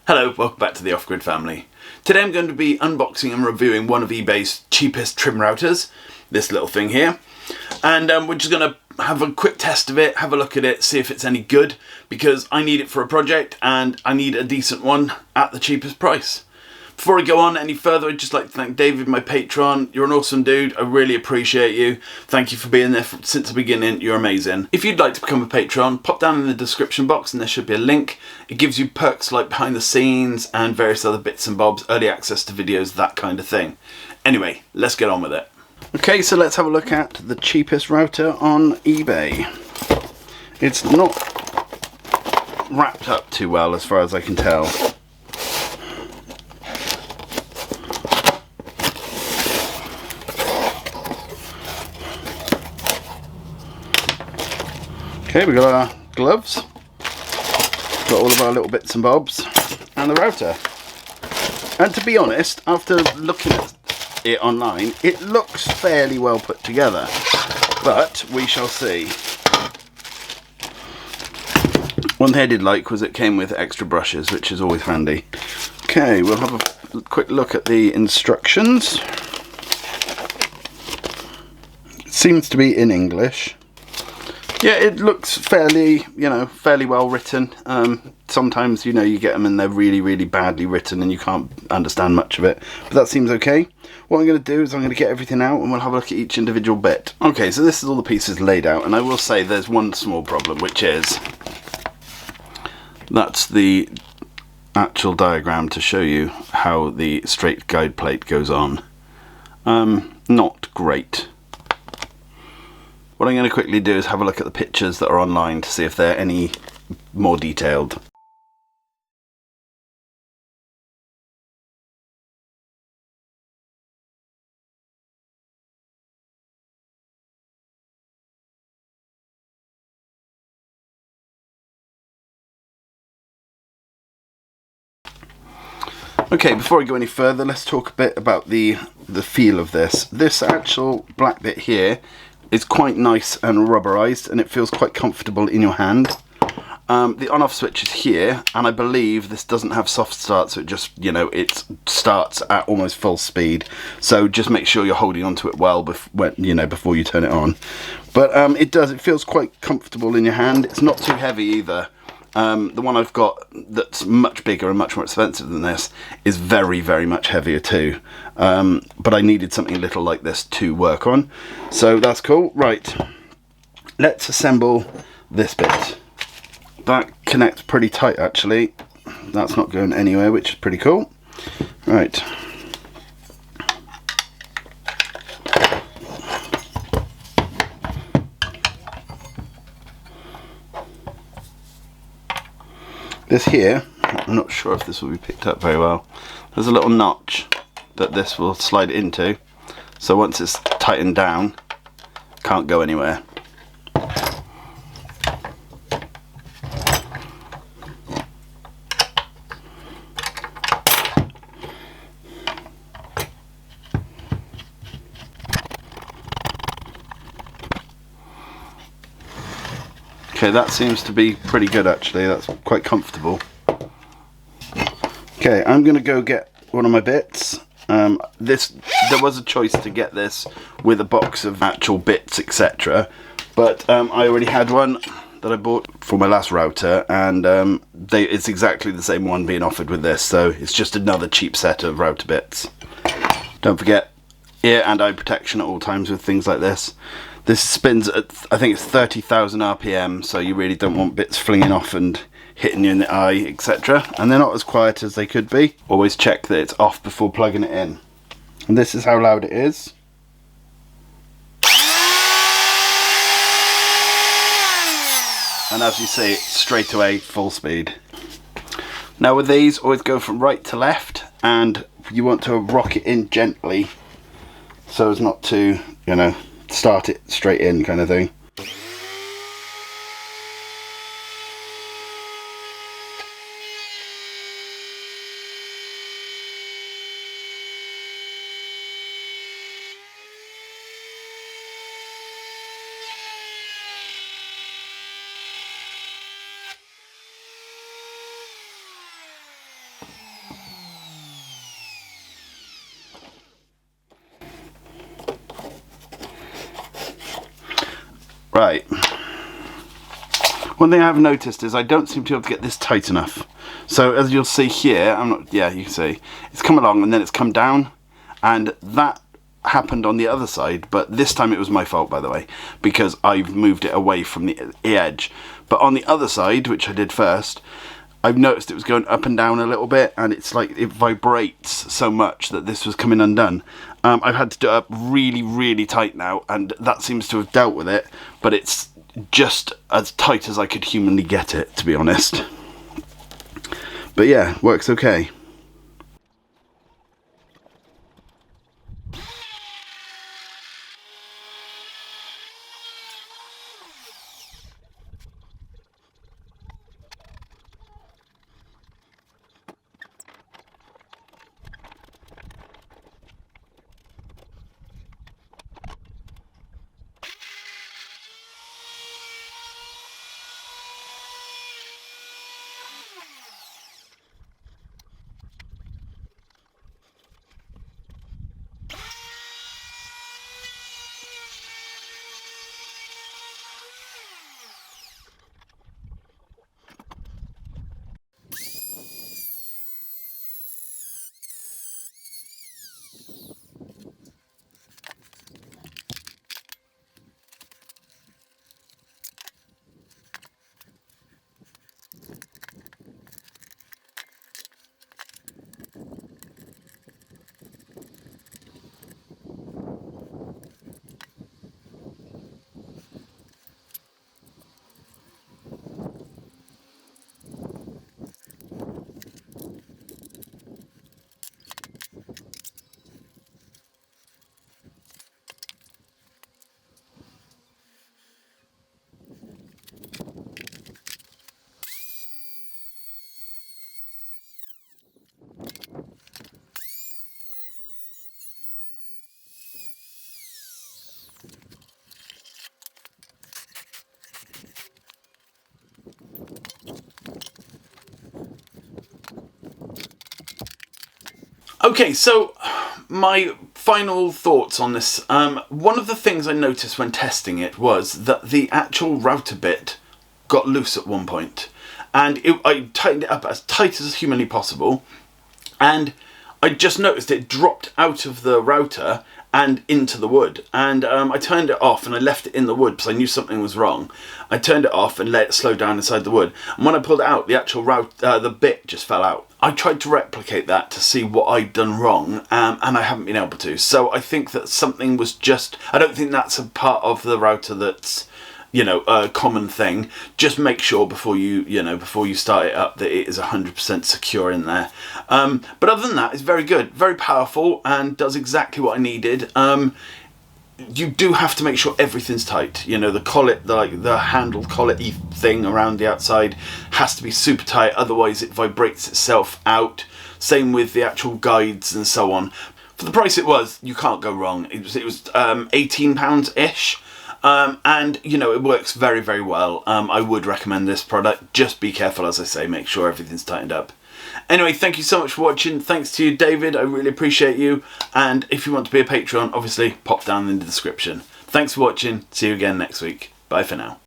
Hello, welcome back to the Off Grid family. Today I'm going to be unboxing and reviewing one of eBay's cheapest trim routers, this little thing here. And we're just going to have a quick test of it, have a look at it, see if it's any good, because I need it for a project and I need a decent one at the cheapest price. Before I go on any further, I'd just like to thank David, my patron. You're an awesome dude. I really appreciate you. Thank you for being there since the beginning. You're amazing. If you'd like to become a patron, pop down in the description box and there should be a link. It gives you perks like behind the scenes and various other bits and bobs, early access to videos, that kind of thing. Anyway, let's get on with it. Okay, so let's have a look at the cheapest router on eBay. It's not wrapped up too well as far as I can tell. Okay, we've got our gloves, got all of our little bits and bobs, and the router. And to be honest, after looking at it online, it looks fairly well put together, but we shall see. One thing I did like was it came with extra brushes, which is always handy. Okay, we'll have a quick look at the instructions. It seems to be in English. Yeah, it looks fairly, fairly well written. Sometimes, you get them and they're really, really badly written and you can't understand much of it. But that seems okay. What I'm going to do is I'm going to get everything out and we'll have a look at each individual bit. Okay, so this is all the pieces laid out. And I will say there's one small problem, which is that's the actual diagram to show you how the straight guide plate goes on. Not great. What I'm going to quickly do is have a look at the pictures that are online to see if they're any more detailed. Okay, before I go any further, let's talk a bit about the feel of this. This actual black bit here is quite nice and rubberized and it feels quite comfortable in your hand. The on-off switch is here and I believe this doesn't have soft start, so it just, it starts at almost full speed. So just make sure you're holding onto it well before you turn it on. But it feels quite comfortable in your hand. It's not too heavy either. The one I've got that's much bigger and much more expensive than this is very, very much heavier too. But I needed something little like this to work on. So that's cool. Right, let's assemble this bit. That connects pretty tight actually. That's not going anywhere, which is pretty cool. Right. This here, I'm not sure if this will be picked up very well. There's a little notch that this will slide into. So once it's tightened down, can't go anywhere. Okay, that seems to be pretty good actually. That's quite comfortable. Okay, I'm gonna go get one of my bits. There was a choice to get this with a box of actual bits, etc. But I already had one that I bought for my last router, and it's exactly the same one being offered with this. So it's just another cheap set of router bits. Don't forget ear and eye protection at all times with things like this. This spins at, I think it's 30,000 RPM, so you really don't want bits flinging off and hitting you in the eye, etc. And they're not as quiet as they could be. Always check that it's off before plugging it in. And this is how loud it is. And as you see, it's straight away full speed. Now with these, always go from right to left, and you want to rock it in gently so as not to, start it straight in kind of thing. Right. One thing I have noticed is I don't seem to be able to get this tight enough. So as you'll see here, you can see, it's come along and then it's come down, and that happened on the other side, but this time it was my fault, by the way, because I've moved it away from the edge. But on the other side, which I did first, I've noticed it was going up and down a little bit, and it's like it vibrates so much that this was coming undone. I've had to do it up really, really tight now, and that seems to have dealt with it, but it's just as tight as I could humanly get it, to be honest. But yeah, works okay. Okay, so my final thoughts on this. One of the things I noticed when testing it was that the actual router bit got loose at one point, and I tightened it up as tight as humanly possible, and I just noticed it dropped out of the router and into the wood, and I turned it off and I left it in the wood because I knew something was wrong. I turned it off and let it slow down inside the wood, and when I pulled it out, the actual the bit just fell out. I tried to replicate that to see what I'd done wrong, and I haven't been able to. So I think that something was just, I don't think that's a part of the router that's, you know, a common thing. Just make sure before you start it up that it is 100% secure in there. But other than that, it's very good, very powerful, and does exactly what I needed. You do have to make sure everything's tight. You know, the collet, the handle collet-y thing around the outside has to be super tight, otherwise it vibrates itself out. Same with the actual guides and so on. For the price it was, you can't go wrong. It was £18-ish. And you know, it works very, very well. I would recommend this product. Just be careful, as I say, make sure everything's tightened up. Anyway, thank you so much for watching. Thanks to you, David. I really appreciate you. And if you want to be a Patreon, obviously pop down in the description. Thanks for watching. See you again next week. Bye for now.